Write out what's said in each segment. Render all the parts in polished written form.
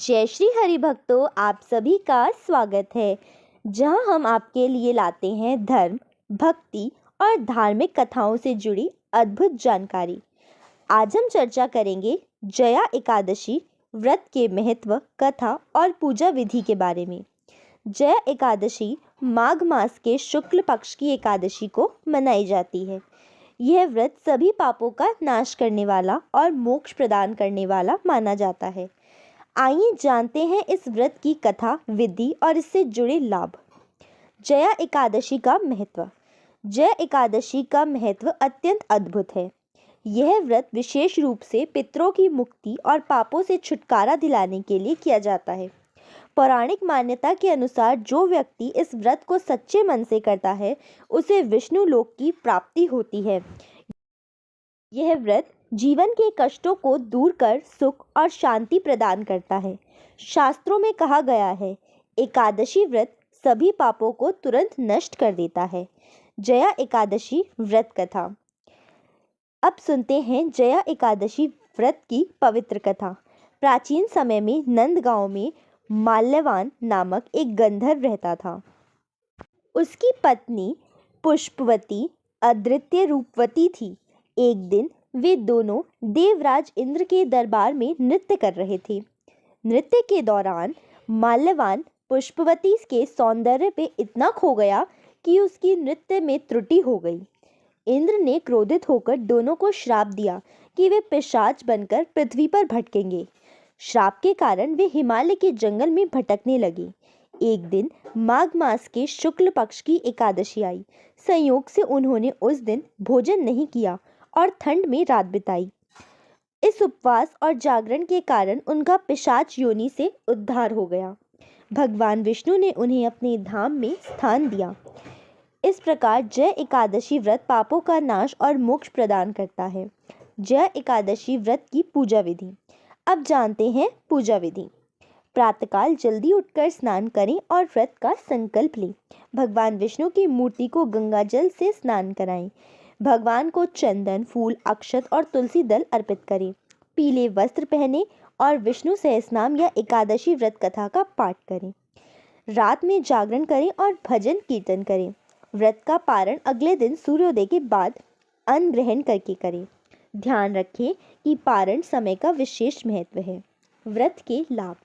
जय श्री हरि भक्तों, आप सभी का स्वागत है जहां हम आपके लिए लाते हैं धर्म, भक्ति और धार्मिक कथाओं से जुड़ी अद्भुत जानकारी। आज हम चर्चा करेंगे जया एकादशी व्रत के महत्व, कथा और पूजा विधि के बारे में। जया एकादशी माघ मास के शुक्ल पक्ष की एकादशी को मनाई जाती है। यह व्रत सभी पापों का नाश करने वाला और मोक्ष प्रदान करने वाला माना जाता है। आइए जानते हैं इस व्रत की कथा, विधि और इससे जुड़े लाभ। जया एकादशी का महत्व। जया एकादशी का महत्व अत्यंत अद्भुत है। यह व्रत विशेष रूप से पितरों की मुक्ति और पापों से छुटकारा दिलाने के लिए किया जाता है। पौराणिक मान्यता के अनुसार जो व्यक्ति इस व्रत को सच्चे मन से करता है उसे विष्णु लोक की प्राप्ति होती है। यह व्रत जीवन के कष्टों को दूर कर सुख और शांति प्रदान करता है। शास्त्रों में कहा गया है, एकादशी व्रत सभी पापों को तुरंत नष्ट कर देता है। जया एकादशी व्रत कथा। अब सुनते हैं जया एकादशी व्रत की पवित्र कथा। प्राचीन समय में नंद गांव में माल्यवान नामक एक गंधर्व रहता था। उसकी पत्नी पुष्पवती अद्वितीय रूपवती थी। एक दिन वे दोनों देवराज इंद्र के दरबार में नृत्य कर रहे थे। नृत्य के दौरान माल्यवान पुष्पवती के सौंदर्य पे इतना खो गया कि उसकी नृत्य में त्रुटि हो गई। इंद्र ने क्रोधित होकर दोनों को श्राप दिया कि वे पिशाच बनकर पृथ्वी पर भटकेंगे। श्राप के कारण वे हिमालय के जंगल में भटकने लगे। एक दिन माघ मास के शुक्ल पक्ष की एकादशी आई। संयोग से उन्होंने उस दिन भोजन नहीं किया और ठंड में रात बिताई। इस उपवास और जागरण के कारण उनका पिशाच योनि से उद्धार हो गया। भगवान विष्णु ने उन्हें अपने धाम में स्थान दिया। इस प्रकार जय एकादशी व्रत पापों का नाश और मोक्ष प्रदान करता है। जय एकादशी व्रत की पूजा विधि। अब जानते हैं पूजा विधि। प्रातःकाल जल्दी उठकर स्नान करें और व्रत का संकल्प लें। भगवान विष्णु की मूर्ति को गंगा जल से स्नान कराएं। भगवान को चंदन, फूल, अक्षत और तुलसी दल अर्पित करें। पीले वस्त्र पहने और विष्णु सहस्रनाम या एकादशी व्रत कथा का पाठ करें। रात में जागरण करें और भजन कीर्तन करें। व्रत का पारण अगले दिन सूर्योदय के बाद अन्न ग्रहण करके करें। ध्यान रखें कि पारण समय का विशेष महत्व है। व्रत के लाभ।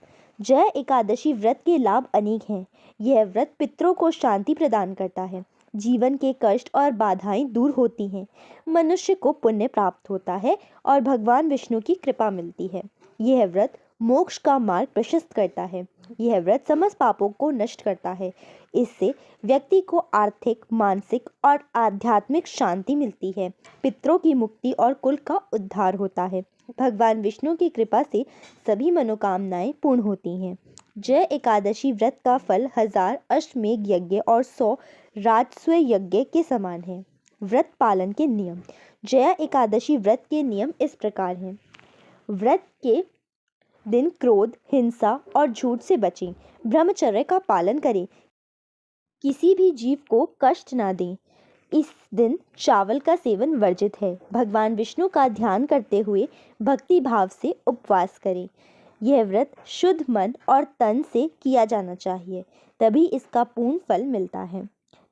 जय एकादशी व्रत के लाभ अनेक हैं। यह व्रत पितरों को शांति प्रदान करता है। जीवन के कष्ट और बाधाएं दूर होती हैं। मनुष्य को पुण्य प्राप्त होता है और भगवान विष्णु की कृपा मिलती है। यह व्रत मोक्ष का मार्ग प्रशस्त करता है। यह व्रत समस्त पापों को नष्ट करता है। इससे व्यक्ति को आर्थिक, मानसिक और आध्यात्मिक शांति मिलती है। पितरों की मुक्ति और कुल का उद्धार होता है। भगवान विष्णु की कृपा से सभी मनोकामनाएं पूर्ण होती हैं। जय एकादशी व्रत का फल 1000 अश्वमेध यज्ञ और 100 राजस्व यज्ञ के समान है। व्रत पालन के नियम। जया एकादशी व्रत के नियम इस प्रकार हैं। व्रत के दिन क्रोध, हिंसा और झूठ से बचें। ब्रह्मचर्य का पालन करें। किसी भी जीव को कष्ट ना दें। इस दिन चावल का सेवन वर्जित है। भगवान विष्णु का ध्यान करते हुए भक्ति भाव से उपवास करें। यह व्रत शुद्ध मन और तन से किया जाना चाहिए, तभी इसका पूर्ण फल मिलता है।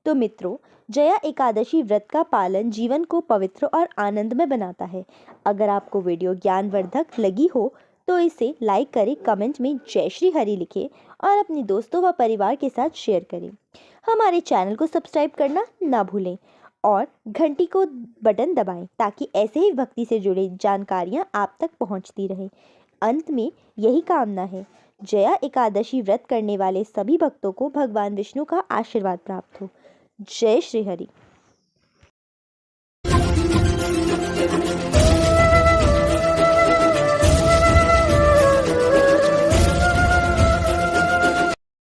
तो मित्रों, जया एकादशी व्रत का पालन जीवन को पवित्र और आनंदमय बनाता है। अगर आपको वीडियो ज्ञानवर्धक लगी हो तो इसे लाइक करें, कमेंट में जय श्री हरि लिखें और अपने दोस्तों व परिवार के साथ शेयर करें। हमारे चैनल को सब्सक्राइब करना ना भूलें और घंटी को बटन दबाएं ताकि ऐसे ही भक्ति से जुड़ी जानकारियां आप तक पहुंचती रहें। अंत में यही कामना है, जया एकादशी व्रत करने वाले सभी भक्तों को भगवान विष्णु का आशीर्वाद प्राप्त हो। जय श्री हरि।